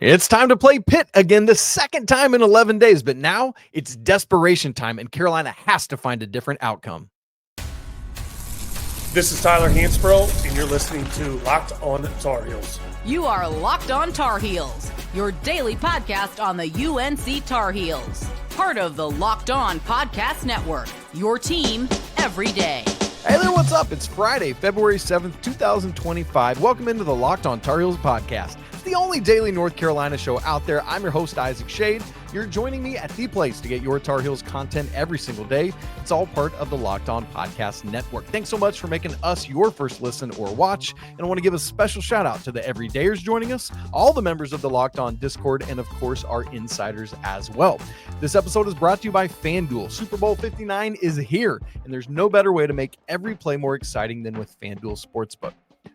It's time to play Pitt again, the second time in 11 days, but now it's desperation time, and Carolina has to find a different outcome. This is Tyler Hansbrough, and you're listening to Locked On Tar Heels. You are Locked On Tar Heels, your daily podcast on the UNC Tar Heels. Part of the Locked On Podcast Network, your team every day. Hey there, what's up? It's Friday, February 7th, 2025. Welcome into the Locked On Tar Heels podcast. It's the only daily North Carolina show out there. I'm your host, Isaac Schade. You're joining me at the place to get your Tar Heels content every single day. It's all part of the Locked On Podcast Network. Thanks so much for making us your first listen or watch. And I want to give a special shout out to the everydayers joining us, all the members of the Locked On Discord, and of course, our insiders as well. This episode is brought to you by FanDuel. Super Bowl 59 is here, and there's no better way to make every play more exciting than with FanDuel Sportsbook.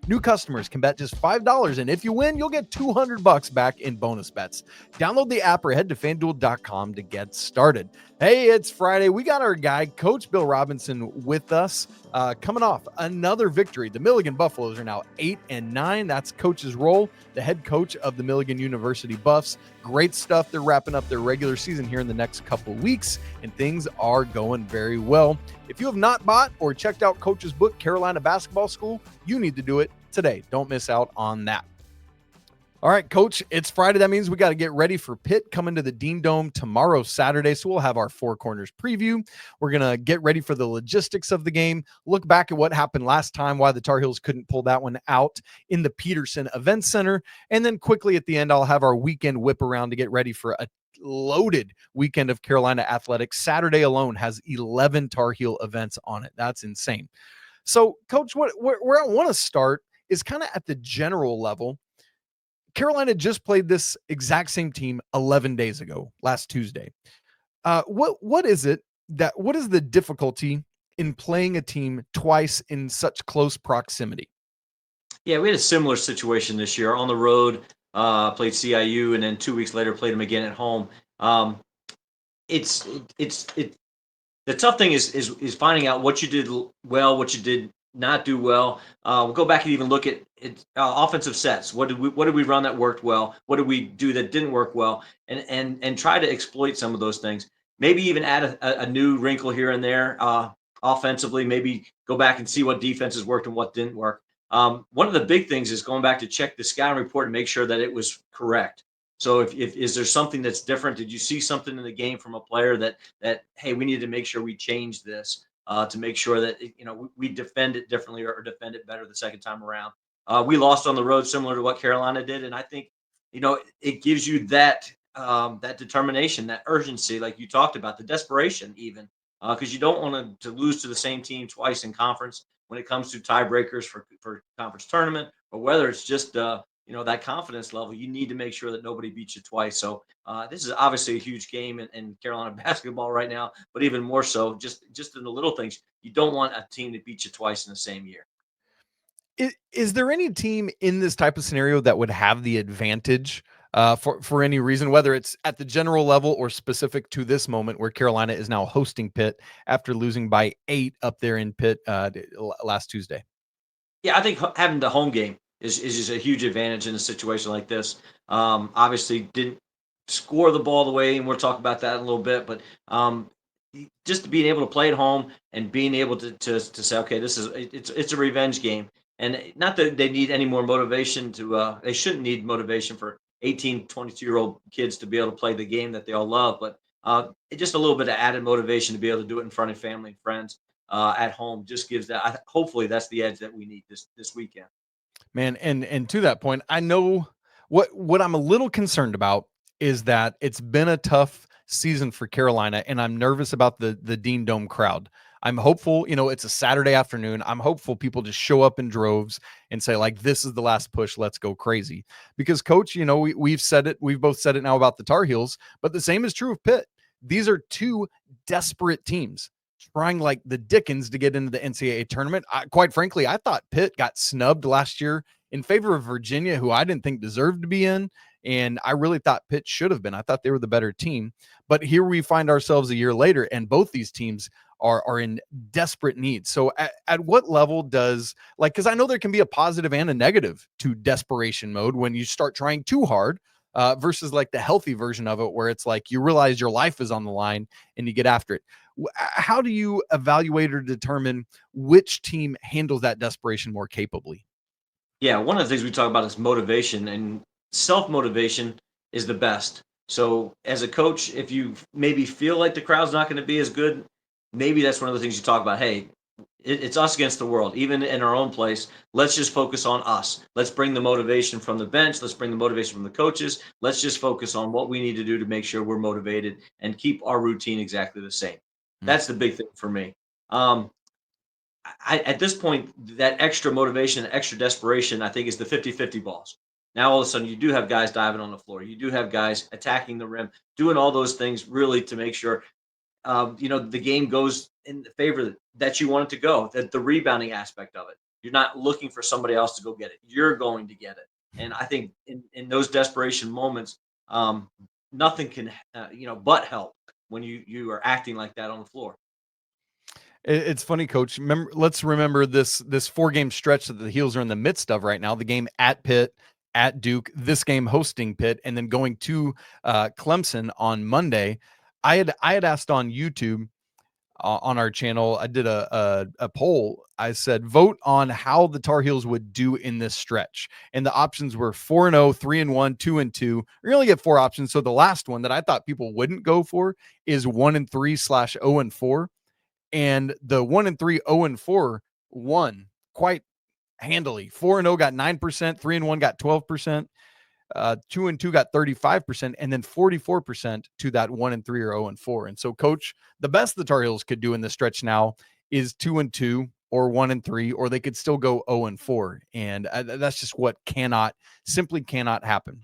New customers can bet just $5, and if you win, you'll get $200 back in bonus bets. Download the app or head to FanDuel.com to get started. Hey, it's Friday. We got our guy, Coach Bill Robinson, with us, coming off another victory. The Milligan Buffaloes are now 8-9. That's Coach's role, the head coach of the Milligan University Buffs. Great stuff. They're wrapping up their regular season here in the next couple of weeks, and things are going very well. If you have not bought or checked out Coach's book, Carolina Basketball School, you need to do it today. Don't miss out on that. All right, Coach, it's Friday. That means we got to get ready for Pitt coming to the Dean Dome tomorrow, Saturday. So we'll have our Four Corners preview. We're going to get ready for the logistics of the game, look back at what happened last time, why the Tar Heels couldn't pull that one out in the Peterson Event Center. And then quickly at the end, I'll have our weekend whip around to get ready for a loaded weekend of Carolina athletics. Saturday alone has 11 Tar Heel events on it. That's insane. So, Coach, where I want to start is kind of at the general level. Carolina just played this exact same team 11 days ago, last Tuesday. What is the difficulty in playing a team twice in such close proximity? Yeah, we had a similar situation this year on the road. Played CIU, and then 2 weeks later played them again at home. The tough thing is finding out what you did well, what you did not do well. We'll go back and even look at offensive sets. What did we run that worked well? What did we do that didn't work well? And try to exploit some of those things. Maybe even add a new wrinkle here and there offensively. Maybe go back and see what defenses worked and what didn't work. One of the big things is going back to check the scouting report and make sure that it was correct. So if is there something that's different? Did you see something in the game from a player that hey, we need to make sure we change this to make sure that we defend it differently or defend it better the second time around. We lost on the road similar to what Carolina did, and I think it gives you that that determination, that urgency, like you talked about, the desperation even, because you don't want to lose to the same team twice in conference when it comes to tiebreakers for conference tournament, or whether it's just that confidence level. You need to make sure that nobody beats you twice. So this is obviously a huge game in Carolina basketball right now, but even more so just in the little things. You don't want a team to beat you twice in the same year. Is there any team in this type of scenario that would have the advantage for any reason, whether it's at the general level or specific to this moment where Carolina is now hosting Pitt after losing by 8 up there in Pitt last Tuesday? Yeah, I think having the home game is just a huge advantage in a situation like this. Obviously didn't score the ball the way, and we'll talk about that in a little bit, but just being able to play at home and being able to say, okay, it's a revenge game. And not that they need any more motivation they shouldn't need motivation for 18, 22-year-old kids to be able to play the game that they all love, but just a little bit of added motivation to be able to do it in front of family and friends at home just gives that. Hopefully that's the edge that we need this weekend. Man, and to that point, I know what I'm a little concerned about is that it's been a tough season for Carolina, and I'm nervous about the Dean Dome crowd. I'm hopeful, it's a Saturday afternoon. I'm hopeful people just show up in droves and say, like, this is the last push. Let's go crazy. Because, Coach, we've said it. We've both said it now about the Tar Heels, but the same is true of Pitt. These are two desperate teams trying like the Dickens to get into the NCAA tournament. Quite frankly, I thought Pitt got snubbed last year in favor of Virginia, who I didn't think deserved to be in. And I really thought Pitt should have been. I thought they were the better team. But here we find ourselves a year later, and both these teams are in desperate need. So at what level does, because I know there can be a positive and a negative to desperation mode when you start trying too hard. versus like the healthy version of it, where it's like you realize your life is on the line and you get after it. How do you evaluate or determine which team handles that desperation more capably? Yeah, one of the things we talk about is motivation, and self-motivation is the best. So as a coach, if you maybe feel like the crowd's not going to be as good, maybe that's one of the things you talk about. Hey, it's us against the world, even in our own place. Let's just focus on us. Let's bring the motivation from the bench. Let's bring the motivation from the coaches. Let's just focus on what we need to do to make sure we're motivated and keep our routine exactly the same. Mm. That's the big thing for me. At this point, that extra motivation, extra desperation, I think is the 50-50 balls. Now, all of a sudden, you do have guys diving on the floor. You do have guys attacking the rim, doing all those things really to make sure, the game goes in the favor that you want it to go, that the rebounding aspect of it. You're not looking for somebody else to go get it. You're going to get it. And I think in those desperation moments, nothing can, but help when you are acting like that on the floor. It's funny, Coach. Let's remember this 4-game stretch that the Heels are in the midst of right now. The game at Pitt, at Duke, this game hosting Pitt, and then going to Clemson on Monday. I had asked on YouTube on our channel. I did a poll. I said vote on how the Tar Heels would do in this stretch, and the options were 4-0, 3-1, 2-2. We only get 4 options. So the last one that I thought people wouldn't go for is 1-3/0-4. And the 1-3, 0-4 won quite handily. 4-0 got 9%, 3-1 got 12%, 2-2 got 35%, and then 44% to that 1-3 or 0-4. And so, Coach, the best the Tar Heels could do in this stretch now is 2-2 or 1-3, or they could still go 0-4. And that's just what simply cannot happen.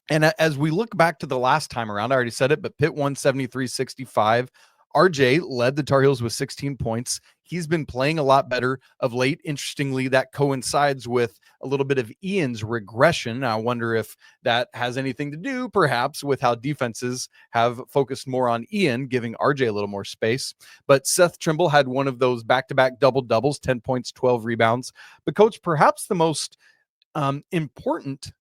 And as we look back to the last time around, I already said it, but Pitt won 73-65. RJ led the Tar Heels with 16 points. He's been playing a lot better of late. Interestingly, that coincides with a little bit of Ian's regression. I wonder if that has anything to do, perhaps, with how defenses have focused more on Ian, giving RJ a little more space. But Seth Trimble had one of those back-to-back double-doubles, 10 points, 12 rebounds. But, Coach, perhaps the most important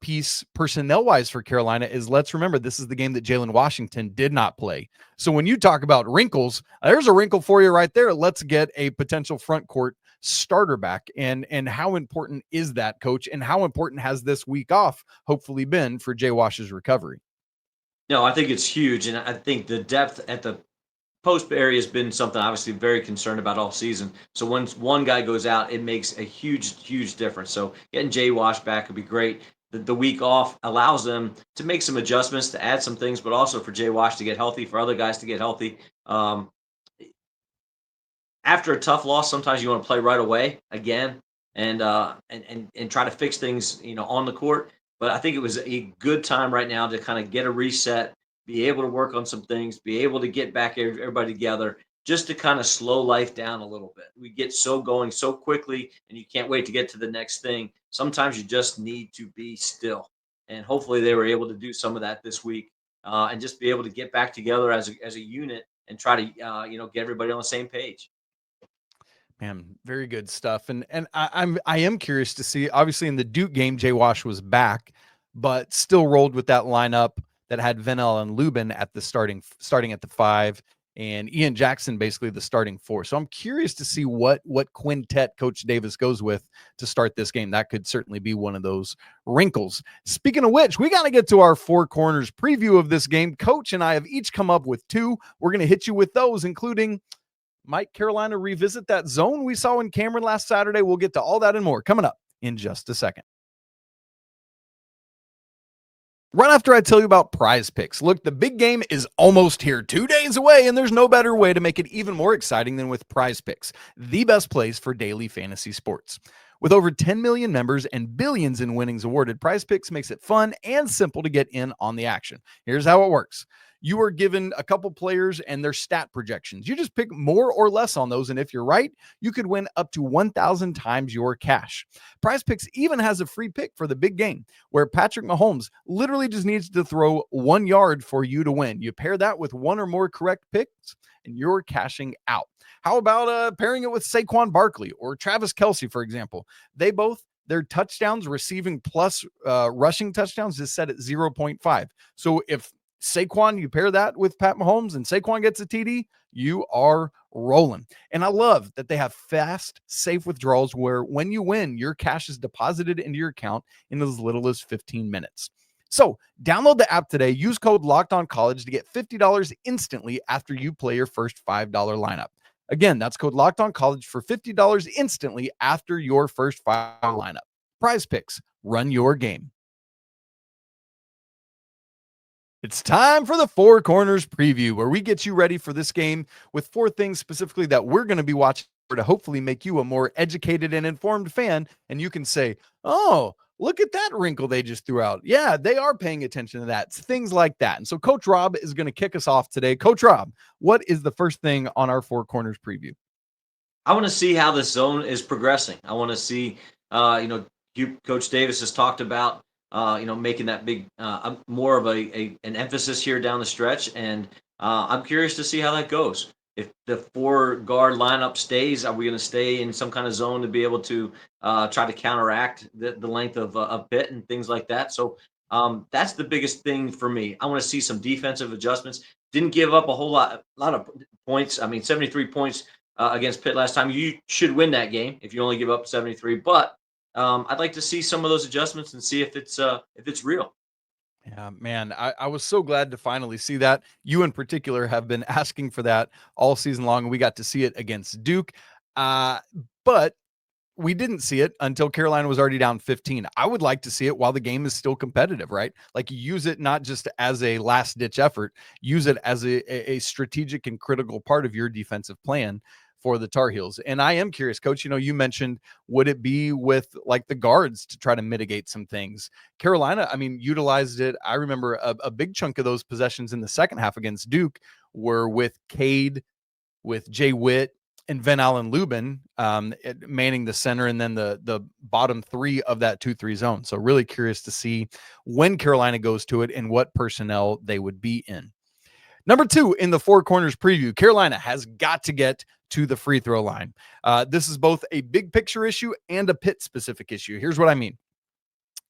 piece personnel-wise for Carolina is, let's remember, this is the game that Jalen Washington did not play. So when you talk about wrinkles, there's a wrinkle for you right there. Let's get a potential front court starter back. And how important is that, Coach? And how important has this week off hopefully been for Jay Wash's recovery? No, I think it's huge. And I think the depth at the post area has been something obviously very concerned about all season. So once one guy goes out, it makes a huge difference. So getting Jay Wash back would be great. The week off allows them to make some adjustments, to add some things, but also for Jay Wash to get healthy, for other guys to get healthy. After a tough loss, sometimes you want to play right away again and try to fix things, on the court. But I think it was a good time right now to kind of get a reset, be able to work on some things, be able to get back everybody together, just to kind of slow life down a little bit. We get going so quickly, and you can't wait to get to the next thing. Sometimes you just need to be still, and hopefully they were able to do some of that this week, and just be able to get back together as a unit and try to get everybody on the same page. Man, very good stuff. And I am curious to see, obviously in the Duke game, Jay Wash was back, but still rolled with that lineup that had Venell and Lubin at the starting at the 5, and Ian Jackson basically the starting 4. So I'm curious to see what quintet Coach Davis goes with to start this game. That could certainly be one of those wrinkles. Speaking of which, we got to get to our 4 corners preview of this game. Coach and I have each come up with 2. We're going to hit you with those, including, might Carolina revisit that zone we saw in Cameron last Saturday? We'll get to all that and more coming up in just a second. Right after I tell you about PrizePicks. Look, the big game is almost here, 2 days away, and there's no better way to make it even more exciting than with PrizePicks, the best place for daily fantasy sports. With over 10 million members and billions in winnings awarded, PrizePicks makes it fun and simple to get in on the action. Here's how it works. You are given a couple players and their stat projections. You just pick more or less on those, and if you're right, you could win up to 1,000 times your cash. PrizePicks even has a free pick for the big game, where Patrick Mahomes literally just needs to throw 1 yard for you to win. You pair that with 1 or more correct picks, and you're cashing out. How about pairing it with Saquon Barkley or Travis Kelce, for example? They both their touchdowns receiving plus rushing touchdowns is set at 0.5. So if Saquon, you pair that with Pat Mahomes and Saquon gets a TD, you are rolling. And I love that they have fast, safe withdrawals where when you win, your cash is deposited into your account in as little as 15 minutes. So download the app today. Use code LOCKEDONCollege to get $50 instantly after you play your first $5 lineup. Again, that's code LOCKEDONCollege for $50 instantly after your first $5 lineup. PrizePicks, run your game. It's time for the Four Corners preview, where we get you ready for this game with four things specifically that we're going to be watching to hopefully make you a more educated and informed fan. And you can say, oh, look at that wrinkle they just threw out. Yeah, they are paying attention to that. Things like that. And so Coach Rob is going to kick us off today. Coach Rob, what is the first thing on our Four Corners preview? I want to see how the zone is progressing. I want to see, Coach Davis has talked about, making that big, more of an emphasis here down the stretch. And I'm curious to see how that goes. If the 4-guard lineup stays, are we going to stay in some kind of zone to be able to try to counteract the length of Pitt and things like that? So that's the biggest thing for me. I want to see some defensive adjustments. Didn't give up a lot of points. I mean, 73 points against Pitt last time. You should win that game if you only give up 73. But I'd like to see some of those adjustments and see if it's real. Yeah, man, I was so glad to finally see that. You in particular have been asking for that all season long, and we got to see it against Duke. But we didn't see it until Carolina was already down 15. I would like to see it while the game is still competitive, right? Like, use it not just as a last-ditch effort, use it as a strategic and critical part of your defensive plan for the Tar Heels. And I am curious, Coach, you mentioned, would it be with like the guards to try to mitigate some things? Carolina, I mean, utilized it. I remember a big chunk of those possessions in the second half against Duke were with Cade, with Jay Witt, and Van Allen Lubin manning the center, and then the bottom three of that 2-3 zone. So really curious to see when Carolina goes to it and what personnel they would be in. Number 2 in the Four Corners preview, Carolina has got to get to the free throw line. This is both a big picture issue and a Pitt specific issue. Here's what I mean.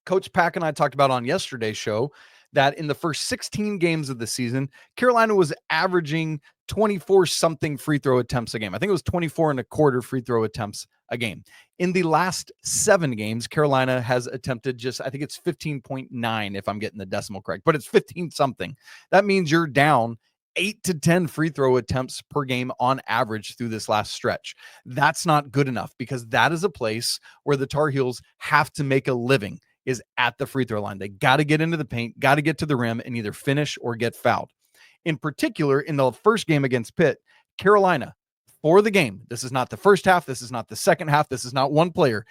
Coach Pack and I talked about on yesterday's show that in the first 16 games of the season, Carolina was averaging 24-something free throw attempts a game. I think it was 24 and a quarter free throw attempts a game. In the last 7 games, Carolina has attempted I think it's 15.9 if I'm getting the decimal correct, but it's 15-something. That means you're down 8 to 10 free throw attempts per game on average through this last stretch. That's not good enough, because that is a place where the Tar Heels have to make a living, is at the free throw line. They got to get into the paint, got to get to the rim and either finish or get fouled. In particular, in the first game against Pitt, Carolina, for the game, this is not the first half, this is not the second half, this is not one player.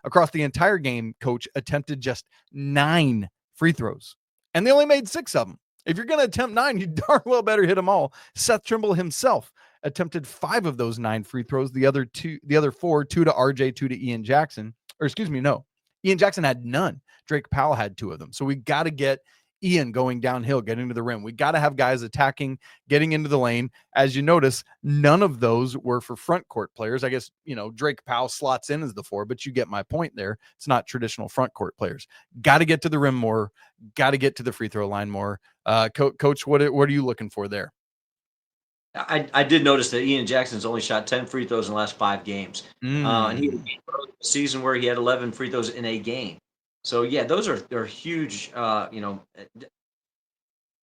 Across the entire game, Coach attempted just 9 free throws, and they only made 6 of them. If you're going to attempt 9, you darn well better hit them all. Seth Trimble himself attempted 5 of those 9 free throws. The other 4, 2 to RJ, 2 to Ian Jackson. Or excuse me, no. Ian Jackson had none. Drake Powell had 2 of them. So we got to get Ian going downhill, getting to the rim. We got to have guys attacking, getting into the lane. As you notice, none of those were for front court players. I guess, Drake Powell slots in as the 4, but you get my point there. It's not traditional front court players. Got to get to the rim more. Got to get to the free throw line more. Coach, what are you looking for there? I did notice that Ian Jackson's only shot 10 free throws in the last 5 games. And he had a season where he had 11 free throws in a game. So, yeah, they're huge,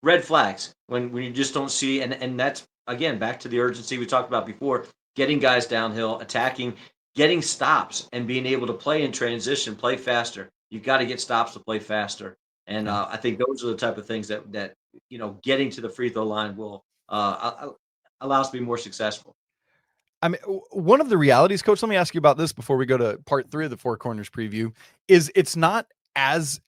red flags when you just don't see. And that's, again, back to the urgency we talked about before, getting guys downhill, attacking, getting stops, and being able to play in transition, play faster. You've got to get stops to play faster. And I think those are the type of things that getting to the free throw line will allow us to be more successful. I mean, one of the realities, Coach, let me ask you about this before we go to part 3 of the Four Corners preview, is it's not as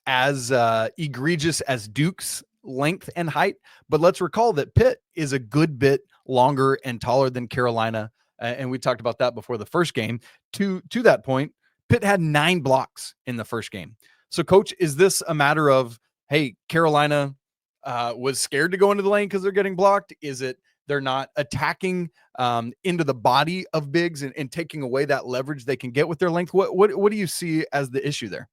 egregious as Duke's length and height, but let's recall that Pitt is a good bit longer and taller than Carolina, and we talked about that before the first game. To that point, Pitt had 9 blocks in the first game. So, Coach, is this a matter of, hey, Carolina was scared to go into the lane because they're getting blocked? Is it They're not attacking into the body of bigs and taking away that leverage they can get with their length. What do you see as the issue there?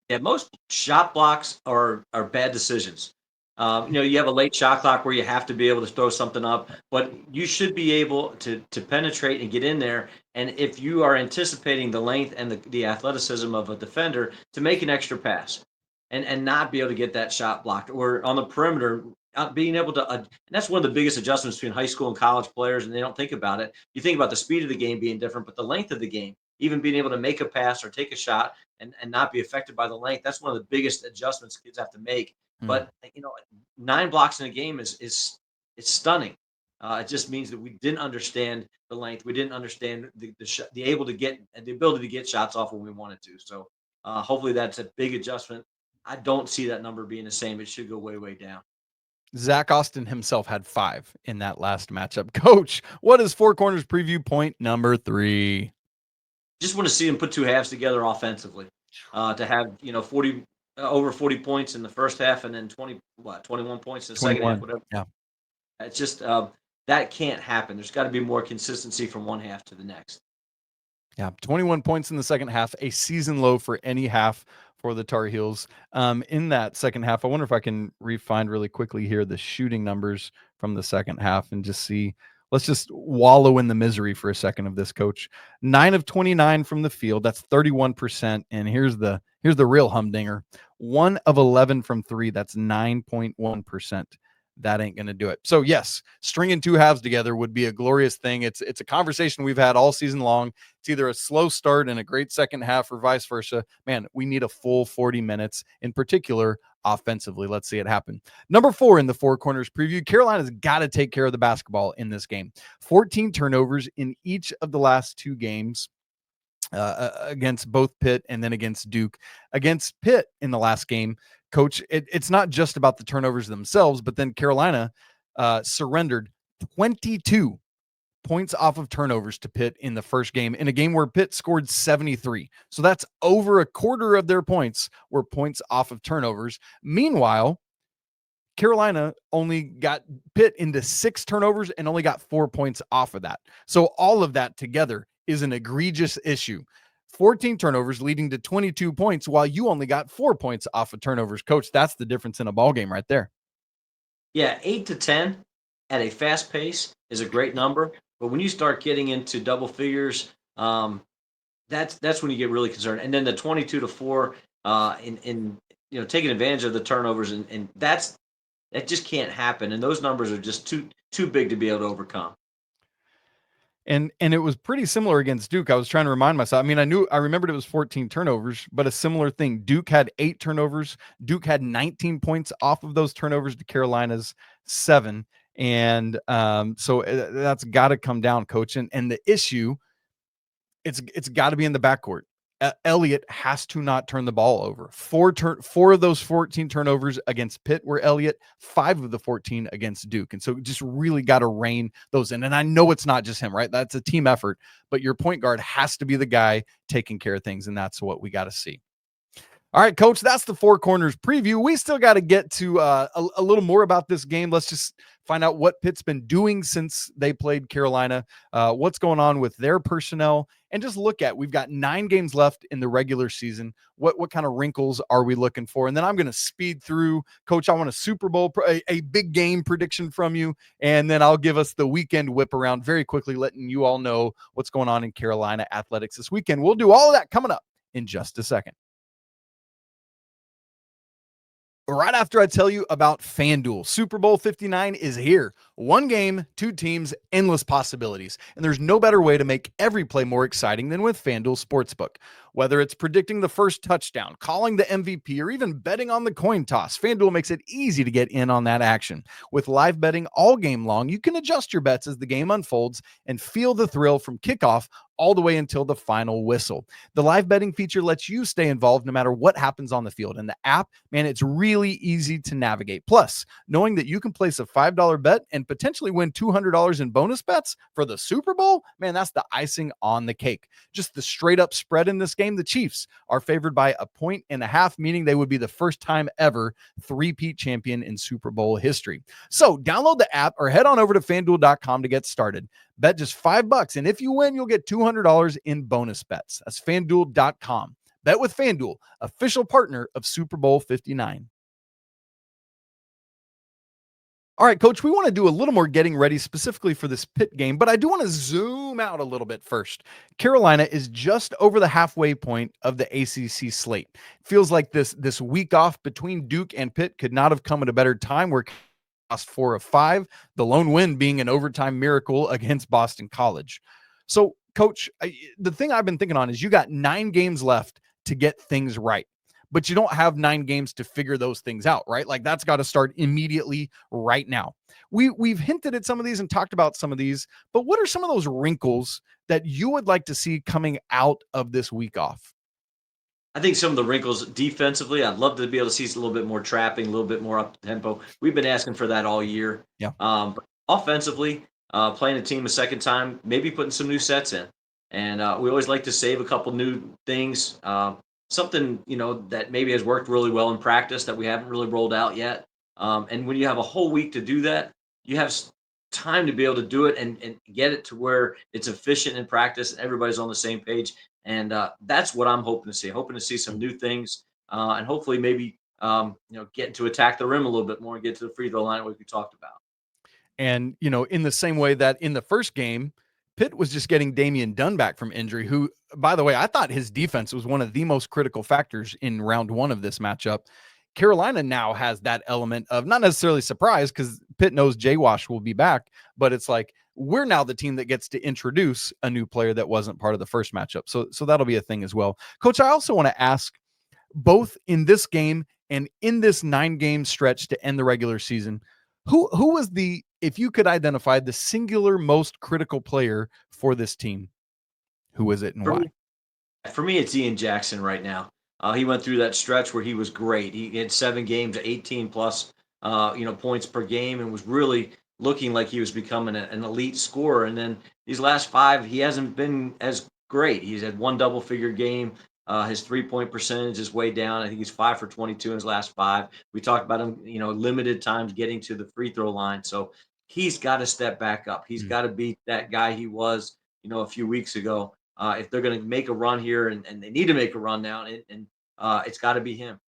Yeah, most shot blocks are bad decisions. You have a late shot clock where you have to be able to throw something up, but you should be able to penetrate and get in there. And if you are anticipating the length and the athleticism of a defender, to make an extra pass and not be able to get that shot blocked, or on the perimeter, being able to, and that's one of the biggest adjustments between high school and college players, and they don't think about it. You think about the speed of the game being different, but the length of the game, even being able to make a pass or take a shot and not be affected by the length, that's one of the biggest adjustments kids have to make. But 9 blocks in a game is it's stunning. It just means that we didn't understand the length. We didn't understand the ability to get shots off when we wanted to. So hopefully that's a big adjustment. I don't see that number being the same. It should go way, way down. Zach Austin himself had 5 in that last matchup. Coach, what is Four Corners preview point number 3? Just want to see them put 2 halves together offensively. To have 40 over 40 points in the first half and then 21 points in the second half, whatever. Yeah. It's just that can't happen. There's got to be more consistency from one half to the next. Yeah, 21 points in the second half, a season low for any half for the Tar Heels. In that second half, I wonder if I can find really quickly here the shooting numbers from the second half and just see. Let's just wallow in the misery for a second of this, Coach. 9 of 29 from the field. That's 31%. And here's the real humdinger. 1 of 11 from 3. That's 9.1%. That ain't going to do it. So yes, stringing 2 halves together would be a glorious thing. It's a conversation we've had all season long. It's either a slow start and a great second half or vice versa. Man, we need a full 40 minutes, in particular offensively. Let's see it happen. Number 4 in the Four Corners preview, Carolina's got to take care of the basketball in this game. 14 turnovers in each of the last 2 games. Against both Pitt and then against Duke. Against Pitt in the last game, Coach, it's not just about the turnovers themselves, but then Carolina surrendered 22 points off of turnovers to Pitt in the first game, in a game where Pitt scored 73. So that's over a quarter of their points were points off of turnovers. Meanwhile, Carolina only got Pitt into 6 turnovers and only got 4 points off of that. So all of that together is an egregious issue. 14 turnovers leading to 22 points while you only got 4 points off of turnovers. Coach, that's the difference in a ball game right there. Yeah, 8 to 10 at a fast pace is a great number, but when you start getting into double figures, that's when you get really concerned. And then the 22 to 4 in taking advantage of the turnovers, and that just can't happen. And those numbers are just too big to be able to overcome. And it was pretty similar against Duke. I was trying to remind myself. I mean, I remembered it was 14 turnovers, but a similar thing. Duke had 8 turnovers. Duke had 19 points off of those turnovers to Carolina's 7. And so that's got to come down, Coach. And the issue, it's got to be in the backcourt. Elliot has to not turn the ball over. 4 of those 14 turnovers against Pitt were Elliot, 5 of the 14 against Duke. And so just really got to rein those in. And I know it's not just him, right? That's a team effort, but your point guard has to be the guy taking care of things. And that's what we got to see. All right, Coach, that's the Four Corners preview. We still got to get to a little more about this game. Let's just find out what Pitt's been doing since they played Carolina, what's going on with their personnel, and just look at, we've got 9 games left in the regular season. What kind of wrinkles are we looking for? And then I'm going to speed through. Coach, I want a Super Bowl, a big game prediction from you, and then I'll give us the weekend whip around very quickly, letting you all know what's going on in Carolina athletics this weekend. We'll do all of that coming up in just a second. Right after I tell you about FanDuel, Super Bowl 59 is here. 1 game, 2 teams, endless possibilities. And there's no better way to make every play more exciting than with FanDuel Sportsbook. Whether it's predicting the first touchdown, calling the MVP, or even betting on the coin toss, FanDuel makes it easy to get in on that action. With live betting all game long, you can adjust your bets as the game unfolds and feel the thrill from kickoff all the way until the final whistle. The live betting feature lets you stay involved no matter what happens on the field. And the app, man, it's really easy to navigate. Plus, knowing that you can place a $5 bet and potentially win $200 in bonus bets for the Super Bowl, man, that's the icing on the cake. Just the straight up spread in this game game, the Chiefs are favored by 1.5 points, meaning they would be the first time ever three-peat champion in Super Bowl history. So download the app or head on over to FanDuel.com to get started. Bet just $5, and if you win, you'll get $200 in bonus bets. That's FanDuel.com. Bet with FanDuel, official partner of Super Bowl 59. All right, Coach, we want to do a little more getting ready specifically for this Pitt game, but I do want to zoom out a little bit first. Carolina is just over the halfway point of the ACC slate. It feels like this week off between Duke and Pitt could not have come at a better time. We're lost 4 of 5, the lone win being an overtime miracle against Boston College. So, Coach, the thing I've been thinking on is you got 9 games left to get things right. But you don't have 9 games to figure those things out, right? Like that's got to start immediately right now. We've hinted at some of these and talked about some of these, but what are some of those wrinkles that you would like to see coming out of this week off? I think some of the wrinkles defensively, I'd love to be able to see a little bit more trapping, a little bit more up tempo. We've been asking for that all year. Yeah. But offensively, playing a team a second time, maybe putting some new sets in. And we always like to save a couple new things. Something, that maybe has worked really well in practice that we haven't really rolled out yet. And when you have a whole week to do that, you have time to be able to do it and get it to where it's efficient in practice and everybody's on the same page. And that's what I'm hoping to see. Hoping to see some new things and hopefully maybe, getting to attack the rim a little bit more and get to the free throw line like we talked about. And, in the same way that in the first game, Pitt was just getting Damian Dunn back from injury, who, by the way, I thought his defense was one of the most critical factors in round 1 of this matchup. Carolina now has that element of not necessarily surprise because Pitt knows J-Wash will be back, but it's like we're now the team that gets to introduce a new player that wasn't part of the first matchup. So that'll be a thing as well. Coach, I also want to ask, both in this game and in this 9-game stretch to end the regular season, who was if you could identify the singular most critical player for this team, who was it and why? For me, it's Ian Jackson right now. He went through that stretch where he was great. He had 7 games, 18 plus, points per game, and was really looking like he was becoming an elite scorer. And then these last 5, he hasn't been as great. He's had 1 double-figure game. His 3-point percentage is way down. I think he's 5 for 22 in his last 5. We talked about him, limited times getting to the free throw line. So he's got to step back up. He's got to be that guy he was, a few weeks ago. If they're going to make a run here, and they need to make a run now, and it's got to be him.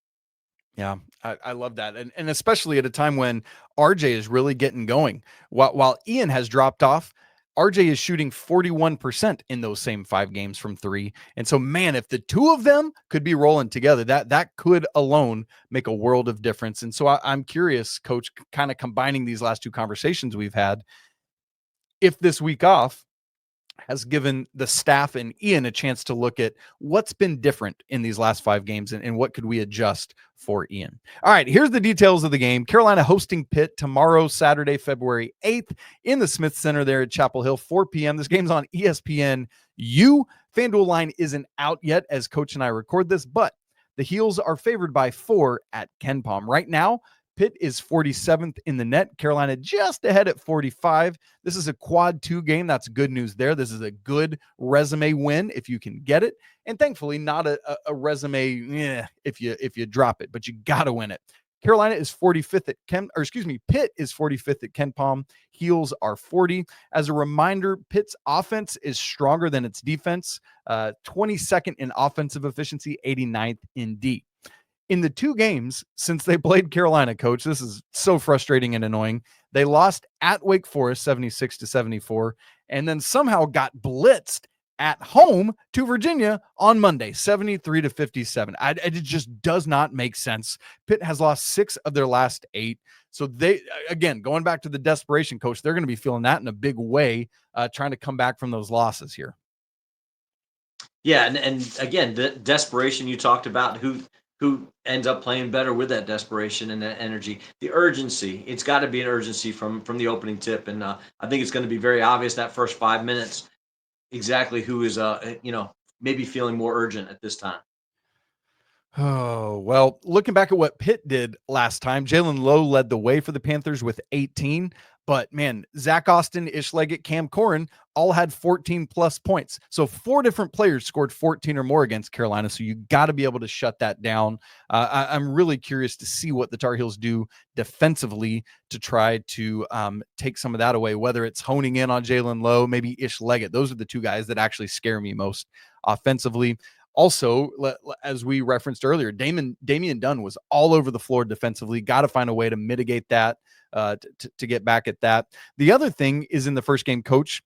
Yeah, I love that. And especially at a time when RJ is really getting going. While Ian has dropped off, RJ is shooting 41% in those same 5 games from 3. And so, man, if the two of them could be rolling together, that could alone make a world of difference. And so I'm curious, Coach, kind of combining these last 2 conversations we've had, if this week off has given the staff and Ian a chance to look at what's been different in these last 5 games and what could we adjust for Ian. All right, here's the details of the game. Carolina hosting Pitt tomorrow, Saturday, February 8th in the Smith Center there at Chapel Hill, 4 p.m. This game's on ESPN. FanDuel line isn't out yet as Coach and I record this, but the Heels are favored by 4 at KenPom. Right now, Pitt is 47th in the net. Carolina just ahead at 45. This is a quad 2 game. That's good news there. This is a good resume win if you can get it. And thankfully, not a resume if you drop it, but you got to win it. Carolina is 45th at Pitt is 45th at KenPom. Heels are 40. As a reminder, Pitt's offense is stronger than its defense. 22nd in offensive efficiency, 89th in D. In the 2 games since they played Carolina, Coach, this is so frustrating and annoying. They lost at Wake Forest 76-74, and then somehow got blitzed at home to Virginia on Monday, 73-57. It just does not make sense. Pitt has lost 6 of their last 8. So they, again, going back to the desperation, Coach, they're going to be feeling that in a big way, trying to come back from those losses here. Yeah, and again, the desperation you talked about, who ends up playing better with that desperation and that energy, the urgency. It's got to be an urgency from the opening tip, and I think it's going to be very obvious that first 5 minutes exactly who is maybe feeling more urgent at this time. Oh, well, looking back at what Pitt did last time, Jalen Lowe led the way for the Panthers with 18, But man, Zach Austin, Ish Leggett, Cam Corrin all had 14 plus points. So 4 different players scored 14 or more against Carolina. So you got to be able to shut that down. I'm really curious to see what the Tar Heels do defensively to try to take some of that away, whether it's honing in on Jalen Lowe, maybe Ish Leggett. Those are the 2 guys that actually scare me most offensively. Also, as we referenced earlier, Damian Dunn was all over the floor defensively. Got to find a way to mitigate that, to get back at that. The other thing is in the first game, Coach,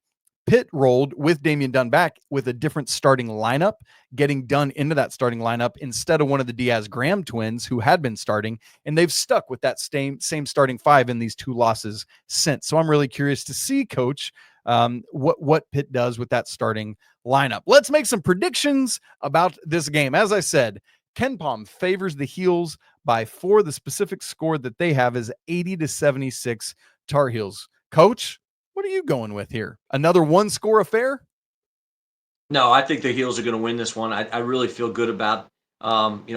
Pitt rolled with Damian Dunn back with a different starting lineup, getting Dunn into that starting lineup instead of one of the Diaz-Graham twins who had been starting, and they've stuck with that same starting 5 in these 2 losses since. So I'm really curious to see, Coach, what Pitt does with that starting lineup. Let's make some predictions about this game. As I said, KenPom favors the Heels by 4. The specific score that they have is 80-76 Tar Heels. Coach, what are you going with here? Another 1-score affair? No, I think the Heels are going to win this one. I really feel good about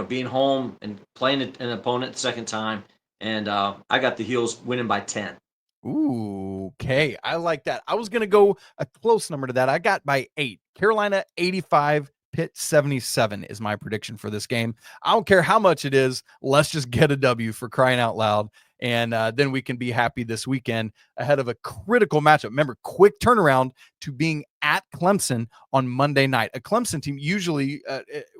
being home and playing an opponent the second time, and I got the Heels winning by 10. Ooh, okay. I like that. I was going to go a close number to that. I got by 8. Carolina 85, Pitt 77 is my prediction for this game. I don't care how much it is. Let's just get a W, for crying out loud. And then we can be happy this weekend ahead of a critical matchup. Remember, quick turnaround to being at Clemson on Monday night. A Clemson team usually,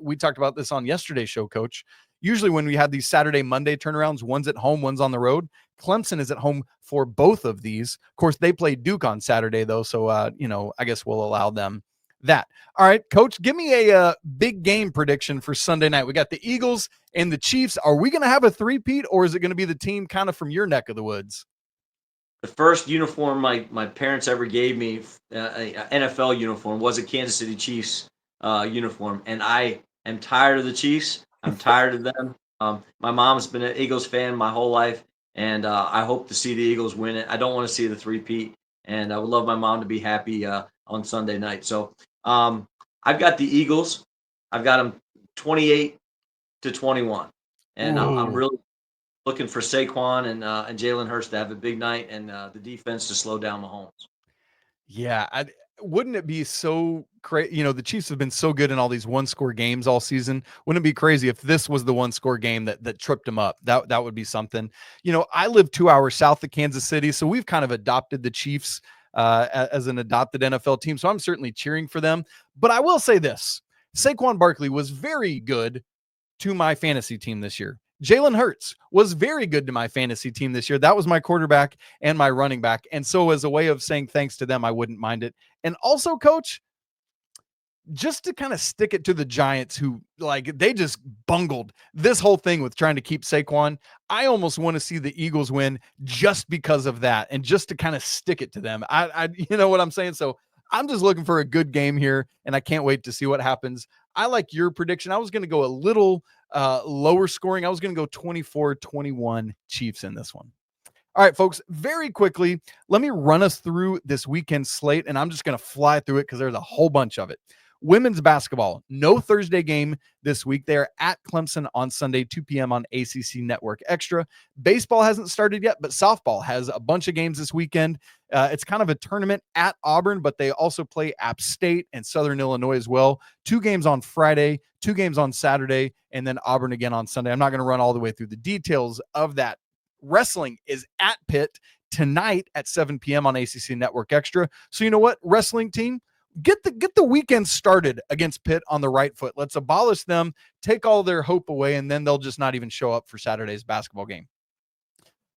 we talked about this on yesterday's show, Coach. Usually when we have these Saturday, Monday turnarounds, one's at home, one's on the road. Clemson is at home for both of these. Of course, they play Duke on Saturday, though. So, I guess we'll allow them that. All right, Coach, give me a big game prediction for Sunday night. We got the Eagles and the Chiefs. Are we going to have a three-peat, or is it going to be the team kind of from your neck of the woods? The first uniform my parents ever gave me, a NFL uniform, was a Kansas City Chiefs uniform, and I am tired of the Chiefs. I'm tired of them. My mom's been an Eagles fan my whole life, and I hope to see the Eagles win it. I don't want to see the three-peat, and I would love my mom to be happy on Sunday night. So I've got the Eagles. I've got them 28-21, and I'm really looking for Saquon and Jalen Hurts to have a big night, and the defense to slow down Mahomes. Yeah, wouldn't it be so crazy? The Chiefs have been so good in all these one-score games all season. Wouldn't it be crazy if this was the one-score game that tripped them up? That would be something. I live 2 hours south of Kansas City, so we've kind of adopted the Chiefs as an adopted NFL team. So I'm certainly cheering for them. But I will say this: Saquon Barkley was very good to my fantasy team this year. Jalen Hurts was very good to my fantasy team this year. That was my quarterback and my running back. And so as a way of saying thanks to them, I wouldn't mind it. And also, Coach, just to kind of stick it to the Giants, who they just bungled this whole thing with trying to keep Saquon. I almost want to see the Eagles win just because of that, and just to kind of stick it to them. I you know what I'm saying? So I'm just looking for a good game here, and I can't wait to see what happens. I like your prediction. I was going to go a little lower scoring. I was going to go 24-21 Chiefs in this one. All right, folks, very quickly, let me run us through this weekend slate, and I'm just going to fly through it because there's a whole bunch of it. Women's basketball, no Thursday game this week. They're at Clemson on Sunday, 2 p.m. on ACC Network Extra. Baseball hasn't started yet, but softball has a bunch of games this weekend. It's kind of a tournament at Auburn, but they also play App State and Southern Illinois as well. 2 games on Friday, 2 games on Saturday, and then Auburn again on Sunday. I'm not going to run all the way through the details of that. Wrestling is at Pitt tonight at 7 p.m. on ACC Network Extra. So you know what, wrestling team? Get the weekend started against Pitt on the right foot. Let's abolish them, take all their hope away, and then they'll just not even show up for Saturday's basketball game.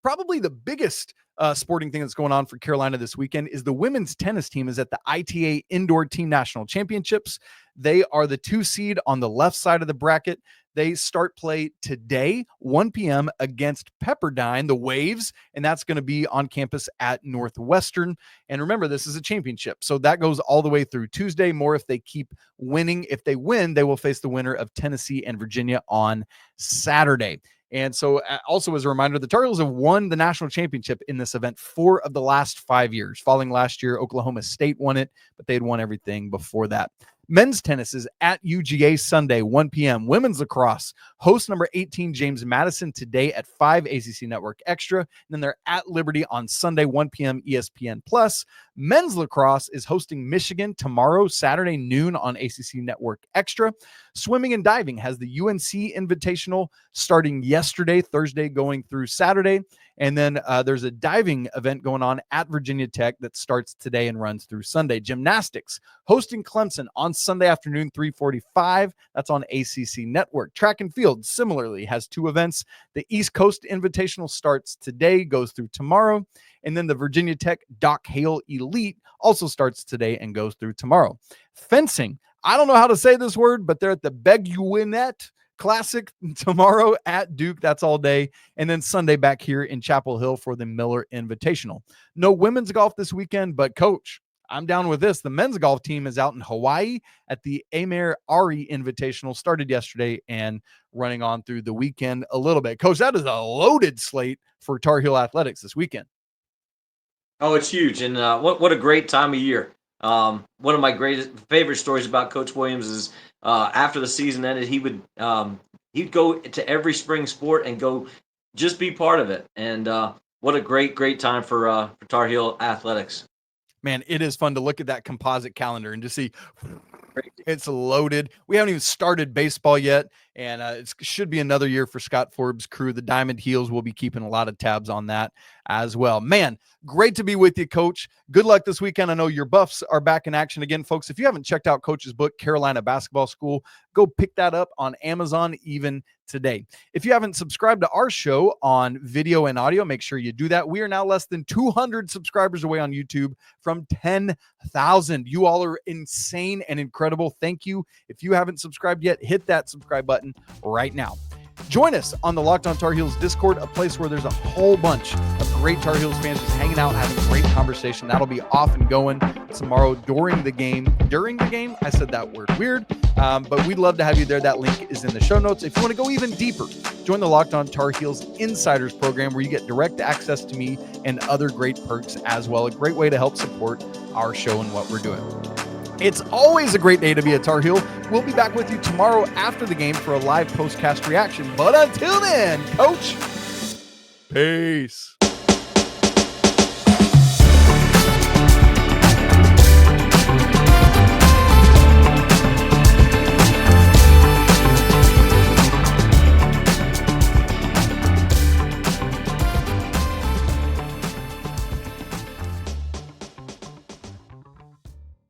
Probably the biggest sporting thing that's going on for Carolina this weekend is the women's tennis team is at the ITA Indoor Team National Championships. They are the 2 seed on the left side of the bracket. They start play today, 1 p.m. against Pepperdine, the Waves, and that's going to be on campus at Northwestern. And remember, this is a championship, so that goes all the way through Tuesday. More if they keep winning. If they win, they will face the winner of Tennessee and Virginia on Saturday. And so also as a reminder, the Tar Heels have won the national championship in this event 4 of the last 5 years. Following last year, Oklahoma State won it, but they had won everything before that. Men's tennis is at UGA Sunday, 1 p.m. Women's lacrosse host number 18, James Madison, today at 5 ACC Network Extra. And then they're at Liberty on Sunday, 1 p.m. ESPN Plus. Men's lacrosse is hosting Michigan tomorrow, Saturday noon on ACC Network Extra. Swimming and diving has the UNC Invitational starting yesterday, Thursday, going through Saturday. And then there's a diving event going on at Virginia Tech that starts today and runs through Sunday. Gymnastics hosting Clemson on Sunday afternoon, 3:45. That's on ACC Network. Track and field similarly has 2 events. The East Coast Invitational starts today, goes through tomorrow. And then the Virginia Tech Doc Hale Elite also starts today and goes through tomorrow. Fencing, I don't know how to say this word, but they're at the Beguinet Classic tomorrow at Duke. That's all day. And then Sunday back here in Chapel Hill for the Miller Invitational. No women's golf this weekend, but Coach, I'm down with this. The men's golf team is out in Hawaii at the Amer Ari Invitational, started yesterday and running on through the weekend a little bit. Coach, that is a loaded slate for Tar Heel Athletics this weekend. Oh, it's huge. And what a great time of year. One of my favorite stories about Coach Williams is after the season ended, he'd go to every spring sport and go just be part of it. And what a great time for Tar Heel Athletics. Man, it is fun to look at that composite calendar and just see it's loaded. We haven't even started baseball yet, and it should be another year for Scott Forbes' crew. The Diamond Heels will be keeping a lot of tabs on that as well. Man, great to be with you, Coach. Good luck this weekend. I know your Buffs are back in action again, folks. If you haven't checked out Coach's book, Carolina Basketball School, go pick that up on Amazon even today. If you haven't subscribed to our show on video and audio, make sure you do that. We are now less than 200 subscribers away on YouTube from 10,000. You all are insane and incredible. Thank you. If you haven't subscribed yet, hit that subscribe button right now. Join us on the Locked On Tar Heels Discord, a place where there's a whole bunch of great Tar Heels fans just hanging out, having a great conversation. That'll be off and going tomorrow during the game. During the game? I said that word weird, but we'd love to have you there. That link is in the show notes. If you want to go even deeper, join the Locked On Tar Heels Insiders program, where you get direct access to me and other great perks as well. A great way to help support our show and what we're doing. It's always a great day to be a Tar Heel. We'll be back with you tomorrow after the game for a live postcast reaction. But until then, Coach, peace.